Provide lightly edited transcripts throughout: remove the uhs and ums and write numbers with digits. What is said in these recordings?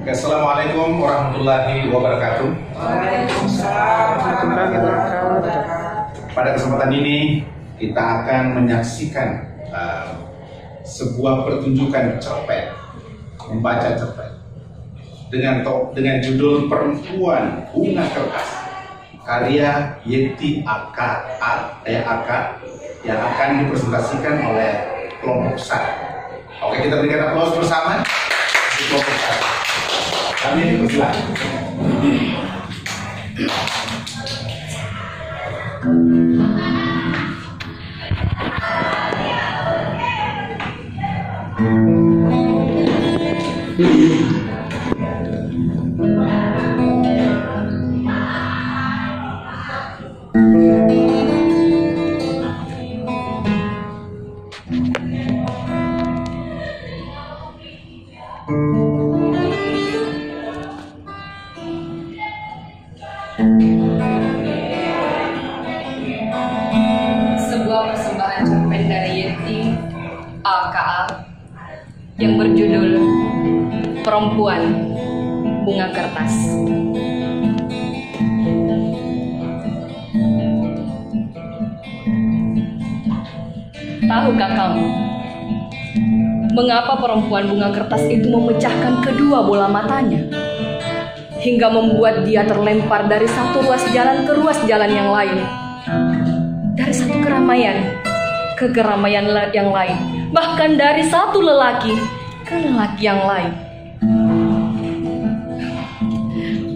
Assalamualaikum warahmatullahi wabarakatuh. Waalaikumsalam warahmatullahi wabarakatuh. Pada kesempatan ini kita akan menyaksikan sebuah pertunjukan cerpen, membaca cerpen dengan judul Perempuan Bunga Kertas, karya Yeti Aka yang akan dipresentasikan oleh kelompok SAR. Oke, kita berikan aplaus bersama di kelompok SAR. Kami dipersilakan. Sebuah persembahan cerpen dari Yeti Aka yang berjudul Perempuan Bunga Kertas. Tahukah kamu mengapa perempuan bunga kertas itu memecahkan kedua bola matanya hingga membuat dia terlempar dari satu ruas jalan ke ruas jalan yang lain, dari satu keramaian ke keramaian yang lain, bahkan dari satu lelaki ke lelaki yang lain?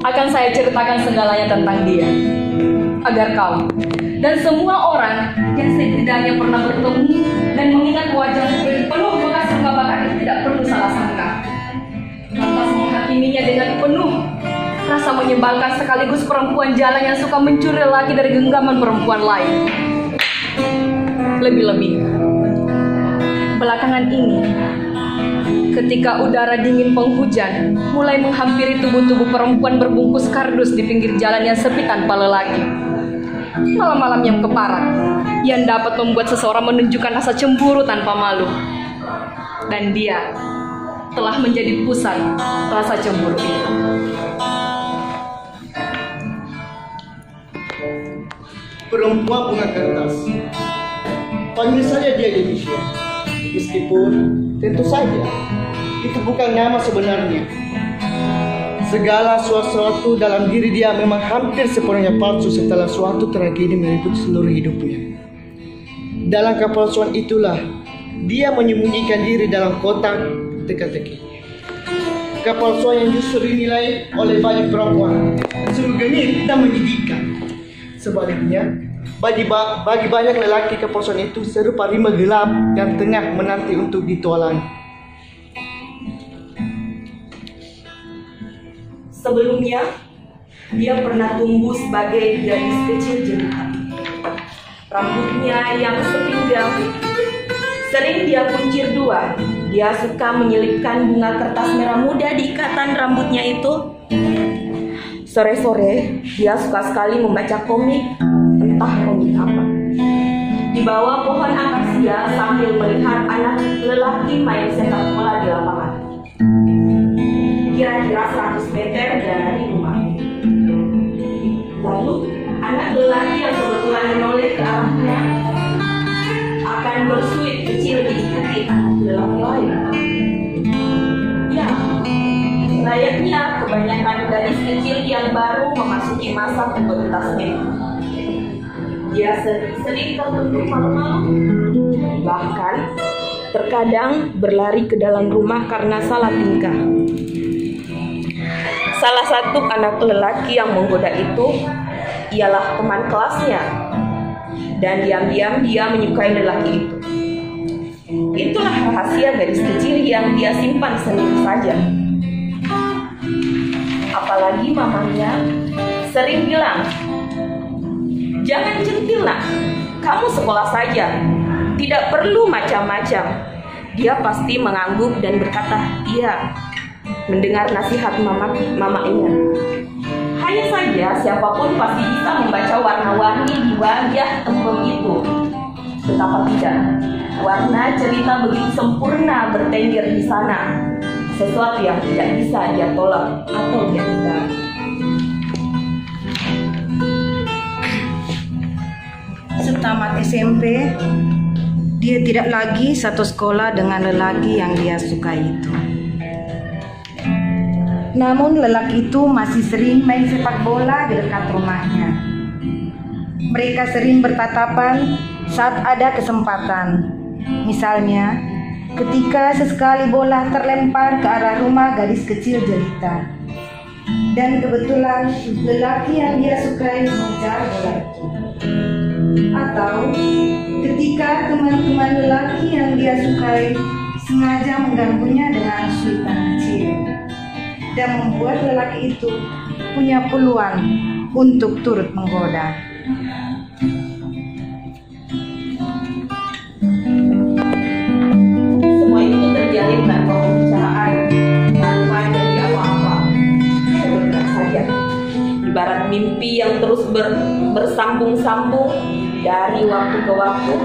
Akan saya ceritakan segalanya tentang dia, agar kau dan semua orang yang setidaknya pernah bertemu dan mengingat wajah penuh bekas luka bakar itu tidak perlu salah sangka, lantas menghakiminya dengan penuh rasa menyebalkan sekaligus perempuan jalan yang suka mencuri lagi dari genggaman perempuan lain. Lebih-lebih belakangan ini, ketika udara dingin penghujan mulai menghampiri tubuh-tubuh perempuan berbungkus kardus di pinggir jalan yang sepi tanpa lelaki, malam-malam yang keparat yang dapat membuat seseorang menunjukkan rasa cemburu tanpa malu, dan dia telah menjadi pusat rasa cemburu itu. Perempuan bunga kertas, panggil saja dia demikian, meskipun tentu saja itu bukan nama sebenarnya. Segala sesuatu dalam diri dia memang hampir sepenuhnya palsu setelah suatu tragedi meliputi seluruh hidupnya. Dalam kepalsuan itulah dia menyembunyikan diri dalam kotak teka-teki. Kepalsuan yang justru dinilai oleh banyak perempuan sungguh genit dan menyedihkan. Sebaliknya, bagi banyak lelaki kepalsuan itu serupa rimba gelap yang tengah menanti untuk ditualangi. Sebelumnya, dia pernah tumbuh sebagai gadis kecil jelita. Rambutnya yang sepinggang sering dia kuncir dua. Dia suka menyelipkan bunga kertas merah muda di ikatan rambutnya itu. Sore-sore, dia suka sekali membaca komik, entah komik apa, di bawah pohon akasia sambil melihat anak lelaki main sepak bola di lapangan. Kira-kira 100 meter dari rumah. Lalu anak lelaki yang kebetulan menoleh ke arahnya akan bersuit kecil diikuti anak lelaki lain. Ya, layaknya kebanyakan gadis kecil yang baru memasuki masa pubertasnya. Dia sering terbentuk malu-malu, bahkan terkadang berlari ke dalam rumah karena salah tingkah. Salah satu anak lelaki yang menggoda itu ialah teman kelasnya, dan diam-diam dia menyukai lelaki itu. Itulah rahasia gadis kecil yang dia simpan sendiri saja. Apalagi mamanya sering bilang, "Jangan centil nak, kamu sekolah saja, tidak perlu macam-macam." Dia pasti mengangguk dan berkata, "Iya," mendengar nasihat mamanya. Hanya saja siapapun pasti bisa membaca warna-warni di wajah tempem itu. Betapa tidak, warna cerita begitu sempurna bertengger di sana. sesuatu yang tidak bisa dia tolak atau dia hindari. Setamat SMP, dia tidak lagi satu sekolah dengan lelaki yang dia sukai itu. Namun lelaki itu masih sering main sepak bola di dekat rumahnya. Mereka sering bertatapan saat ada kesempatan. Misalnya, ketika sesekali bola terlempar ke arah rumah gadis kecil jelita. Dan kebetulan lelaki yang dia sukai mengejar bola itu. Atau ketika teman-teman lelaki yang dia sukai sengaja mengganggunya dengan suitan kecil dan membuat lelaki itu punya peluang untuk turut menggoda. Semua itu terjadi tanpa pembicaraan, tanpa jadi apa-apa. Sebentar saja, ibarat mimpi yang terus bersambung-sambung dari waktu ke waktu,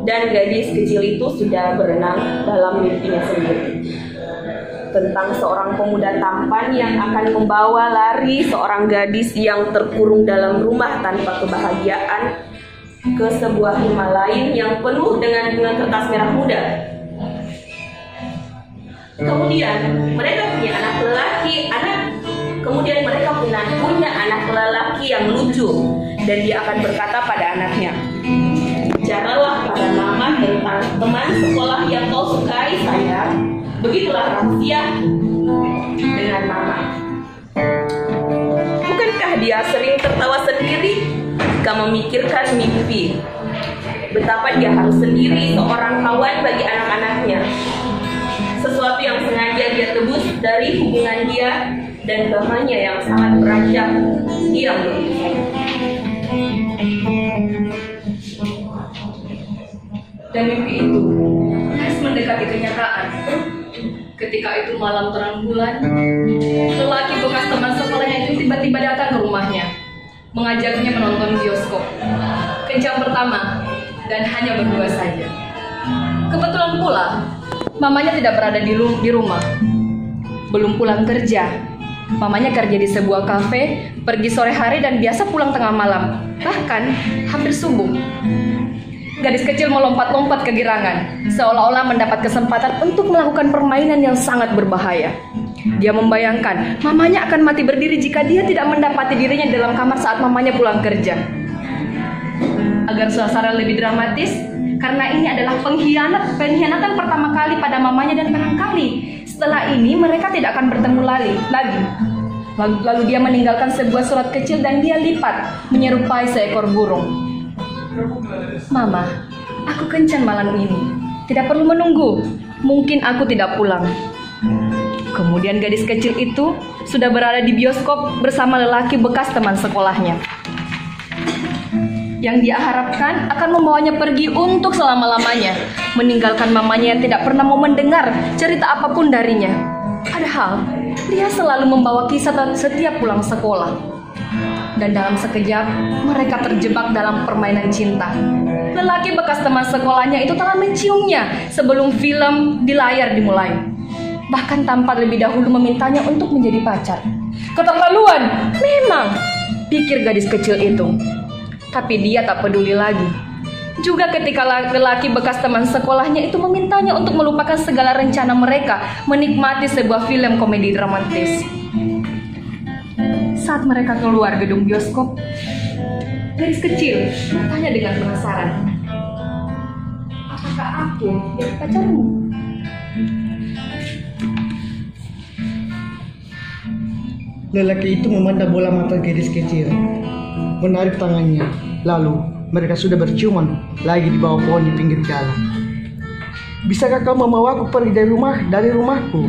dan gadis kecil itu sudah berenang dalam mimpinya sendiri. Tentang seorang pemuda tampan yang akan membawa lari seorang gadis yang terkurung dalam rumah tanpa kebahagiaan ke sebuah rumah lain yang penuh dengan bunga kertas merah muda. Kemudian mereka punya anak lelaki, kemudian mereka punya anak lelaki yang lucu, dan dia akan berkata pada anaknya, "Bicaralah pada mama tentang teman sekolah yang kau sukai, sayang. Begitulah rahasia dengan mama." Bukankah dia sering tertawa sendiri jika memikirkan mimpi betapa dia harus sendiri seorang kawan bagi anak-anaknya, sesuatu yang sengaja dia tebus dari hubungan dia dan bapaknya yang sangat beranjak diam begitu saja. Dan mimpi itu nyaris mendekati kenyataan. Ketika itu malam terang bulan, lelaki bekas teman sekolahnya itu tiba-tiba datang ke rumahnya, mengajaknya menonton bioskop. Kencan pertama, dan hanya berdua saja. Kebetulan pula, mamanya tidak berada di rumah. Belum pulang kerja. Mamanya kerja di sebuah kafe, pergi sore hari dan biasa pulang tengah malam, bahkan hampir subuh. Gadis kecil melompat-lompat kegirangan, seolah-olah mendapat kesempatan untuk melakukan permainan yang sangat berbahaya. Dia membayangkan mamanya akan mati berdiri jika dia tidak mendapati dirinya dalam kamar saat mamanya pulang kerja. Agar suasana lebih dramatis, karena ini adalah pengkhianatan pertama kali pada mamanya, dan barangkali setelah ini mereka tidak akan bertemu lagi. Lalu dia meninggalkan sebuah surat kecil dan dia lipat menyerupai seekor burung. "Mama, aku kencan malam ini. Tidak perlu menunggu. Mungkin aku tidak pulang." Kemudian gadis kecil itu sudah berada di bioskop bersama lelaki bekas teman sekolahnya, yang dia harapkan akan membawanya pergi untuk selama-lamanya, meninggalkan mamanya yang tidak pernah mau mendengar cerita apapun darinya. Padahal dia selalu membawa kisah setiap pulang sekolah. Dan dalam sekejap, mereka terjebak dalam permainan cinta. Lelaki bekas teman sekolahnya itu telah menciumnya sebelum film di layar dimulai. Bahkan tanpa lebih dahulu memintanya untuk menjadi pacar. Keterlaluan, memang, pikir gadis kecil itu. Tapi dia tak peduli lagi. Juga ketika lelaki bekas teman sekolahnya itu memintanya untuk melupakan segala rencana mereka menikmati sebuah film komedi dramatis. Saat mereka keluar gedung bioskop, gadis kecil bertanya dengan penasaran, "Apakah aku jadi pacarmu?" Lelaki itu memandang bola mata gadis kecil, menarik tangannya, lalu mereka sudah berciuman lagi di bawah pohon di pinggir jalan. "Bisakah kau membawaku pergi dari rumahku,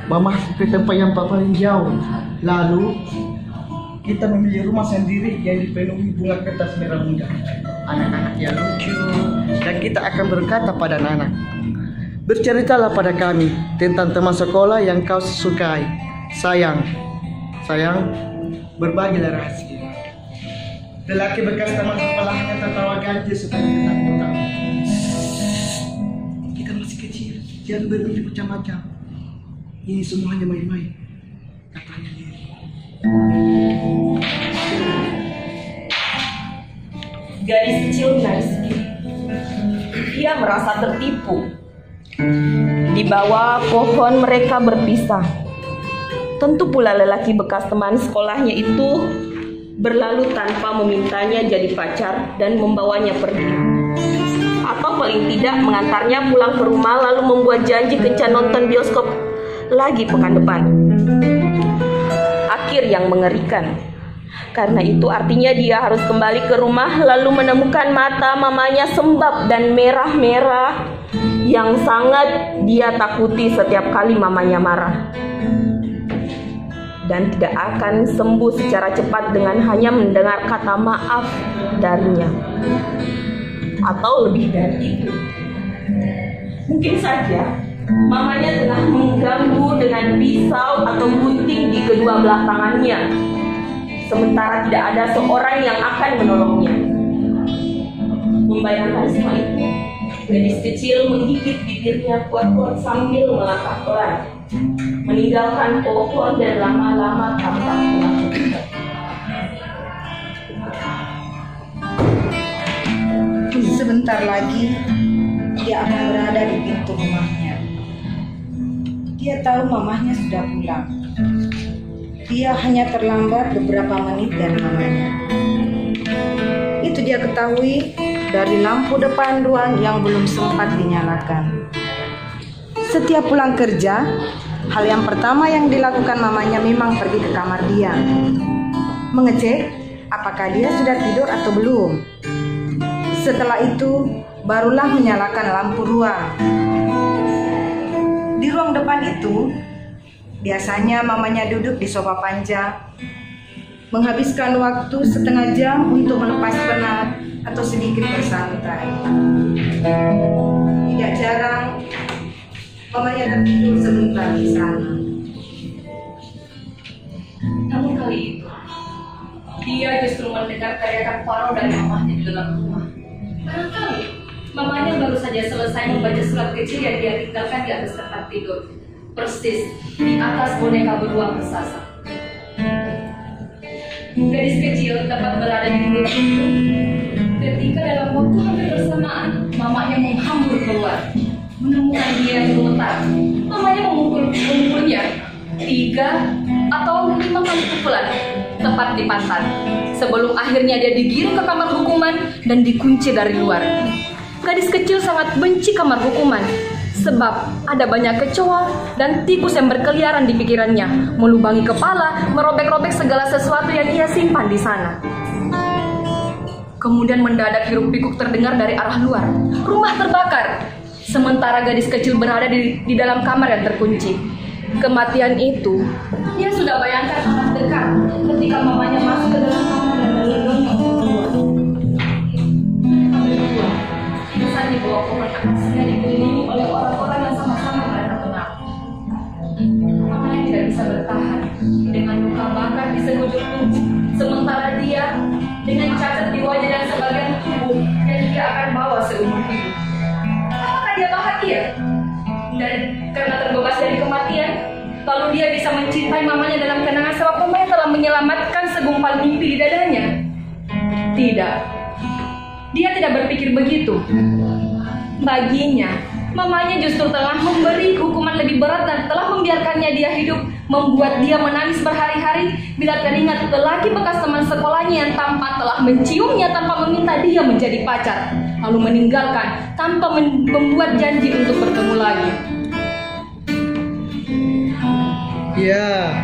mamaku ke tempat yang paling jauh, lalu kita memilih rumah sendiri yang dipenuhi bunga kertas merah muda, anak-anak yang lucu, dan kita akan berkata pada anak, berceritalah pada kami tentang teman sekolah yang kau sukai. Sayang, berbagilah rahasia." Lelaki bekas teman sekolahnya tertawa ganjil setelah ketakutan. "Kita masih kecil, jangan bermimpi macam-macam. Ini semua hanya main-main, katanya dia. Gadis kecil menangis sedih. Dia merasa tertipu. Di bawah pohon mereka berpisah. Tentu pula lelaki bekas teman sekolahnya itu berlalu tanpa memintanya jadi pacar dan membawanya pergi. Atau paling tidak mengantarnya pulang ke rumah lalu membuat janji kencan nonton bioskop lagi pekan depan. Akhir yang mengerikan. Karena itu artinya dia harus kembali ke rumah lalu menemukan mata mamanya sembab dan merah-merah yang sangat dia takuti setiap kali mamanya marah. Dan tidak akan sembuh secara cepat dengan hanya mendengar kata maaf darinya. Atau lebih dari itu. Mungkin saja mamanya telah mengganggu dengan pisau atau gunting di kedua belah tangannya. Sementara tidak ada seorang yang akan menolongnya. Membayangkan semua itu, gadis kecil menggigit bibirnya kuat-kuat sambil melangkah pelan, meninggalkan pohon dan lama-lama tampak menakutkan. Sebentar lagi dia akan berada di pintu rumahnya. Dia tahu mamahnya sudah pulang. Dia hanya terlambat beberapa menit dari mamanya. Itu dia ketahui dari lampu depan ruang yang belum sempat dinyalakan. Setiap pulang kerja, hal yang pertama yang dilakukan mamanya memang pergi ke kamar dia, mengecek apakah dia sudah tidur atau belum. Setelah itu, barulah menyalakan lampu ruang. Di ruang depan itu, biasanya mamanya duduk di sofa panjang, menghabiskan waktu setengah jam untuk melepas penat atau sedikit bersantai. Tidak jarang, mamanya tertidur sebentar di sana. Namun kali itu, dia justru mendengar teriakan Faro dari mamahnya di dalam rumah. Barangkali mamanya baru saja selesai membaca surat kecil yang dia tinggalkan di atas tempat tidur, persis di atas boneka beruang raksasa. Gadis kecil dapat berada di mulut pintu ketika dalam waktu hampir bersamaan mamanya menghambur keluar, menemukan dia gemetar. Mamanya memukulnya 3 atau 5 kali pukulan tepat di pantat, sebelum akhirnya dia digiring ke kamar hukuman dan dikunci dari luar. Gadis kecil sangat benci kamar hukuman, sebab ada banyak kecoa dan tikus yang berkeliaran di pikirannya, melubangi kepala, merobek-robek segala sesuatu yang ia simpan di sana. Kemudian mendadak hiruk-pikuk terdengar dari arah luar. Rumah terbakar, sementara gadis kecil berada di dalam kamar yang terkunci. Kematian itu, dia sudah bayangkan amat dekat ketika mamanya masuk ke dalam kamar dan menggigilnya untuk keluar. Bisa di bawah pohon akasnya dikelilingi oleh orang-orang yang sama-sama mereka kenal. Mamanya tidak bisa bertahan dengan luka bakar di sekujur tubuh, sementara dia dengan cacat di wajah dan sebagian tubuh yang dia akan bawa seumur hidup. Apakah dia bahagia? Dan karena terbebas dari kematian, lalu dia bisa mencintai mamanya dalam kenangan sebab mamanya telah menyelamatkan segumpal mimpi di dadanya. Tidak, dia tidak berpikir begitu. Baginya, mamanya justru telah memberi hukuman lebih berat dan telah membiarkannya dia hidup, membuat dia menangis berhari-hari bila teringat lelaki bekas teman sekolahnya yang tampak telah menciumnya tanpa meminta dia menjadi pacar, lalu meninggalkan tanpa membuat janji untuk bertemu lagi. Ya,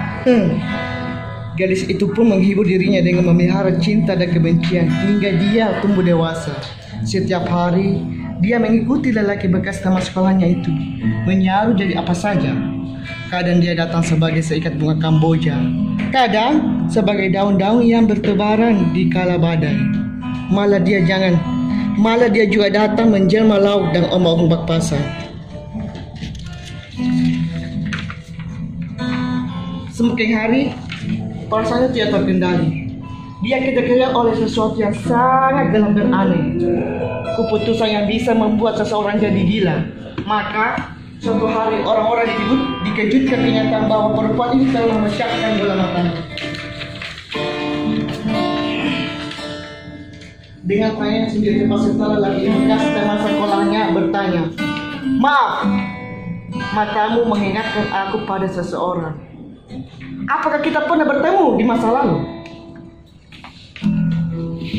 gadis itu pun menghibur dirinya dengan memelihara cinta dan kebencian hingga dia tumbuh dewasa. Setiap hari, dia mengikuti lelaki bekas teman sekolahnya itu, menyaru jadi apa saja. Kadang dia datang sebagai seikat bunga Kamboja, kadang sebagai daun-daun yang bertebaran di kala badai. Malah dia juga datang menjelma laut dan ombak-ombak pasar. Semakin hari, perasaannya tidak terkendali. Dia kejar-kejar oleh sesuatu yang sangat gelap dan aneh. Keputusan yang bisa membuat seseorang jadi gila. Maka, Suatu hari orang-orang dikejutkan kenyataan bahwa perempuan ini telah memecahkan bola matanya. Dengan tanya sendiri peserta lagi bekas teman sekolahnya bertanya, "Maaf, matamu mengingatkan aku pada seseorang. Apakah kita pernah bertemu di masa lalu?"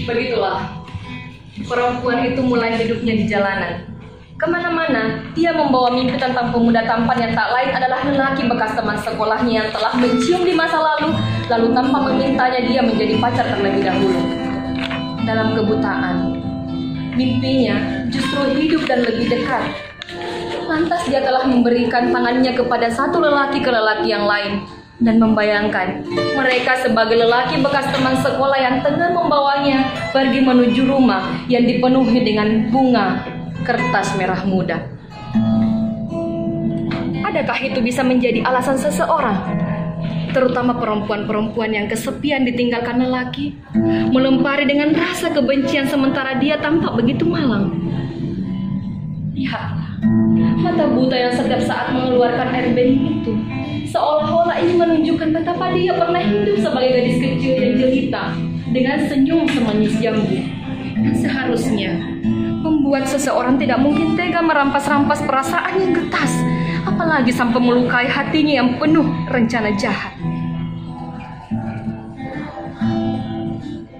Begitulah, perempuan itu mulai hidupnya di jalanan. Kemana-mana, dia membawa mimpi tentang pemuda tampan yang tak lain adalah lelaki bekas teman sekolahnya yang telah mencium di masa lalu tanpa memintanya dia menjadi pacar terlebih dahulu. Dalam kebutaan, mimpinya justru hidup dan lebih dekat. Lantas dia telah memberikan tangannya kepada satu lelaki ke lelaki yang lain dan membayangkan mereka sebagai lelaki bekas teman sekolah yang tengah membawanya pergi menuju rumah yang dipenuhi dengan bunga kertas merah muda. Adakah itu bisa menjadi alasan seseorang, terutama perempuan-perempuan yang kesepian ditinggalkan lelaki, melempari dengan rasa kebencian sementara dia tampak begitu malang? Lihatlah, mata buta yang setiap saat mengeluarkan air bening itu seolah-olah ingin menunjukkan betapa dia pernah hidup sebagai gadis kecil yang jelita dengan senyum semanis jambu. Dan seharusnya membuat seseorang tidak mungkin tega merampas-rampas perasaan yang getas, apalagi sampai melukai hatinya yang penuh rencana jahat.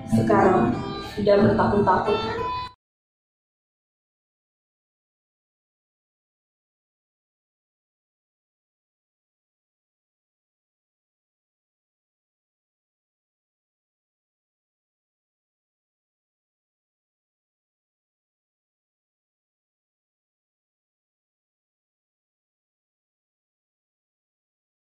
Sekarang sudah bertahun-tahun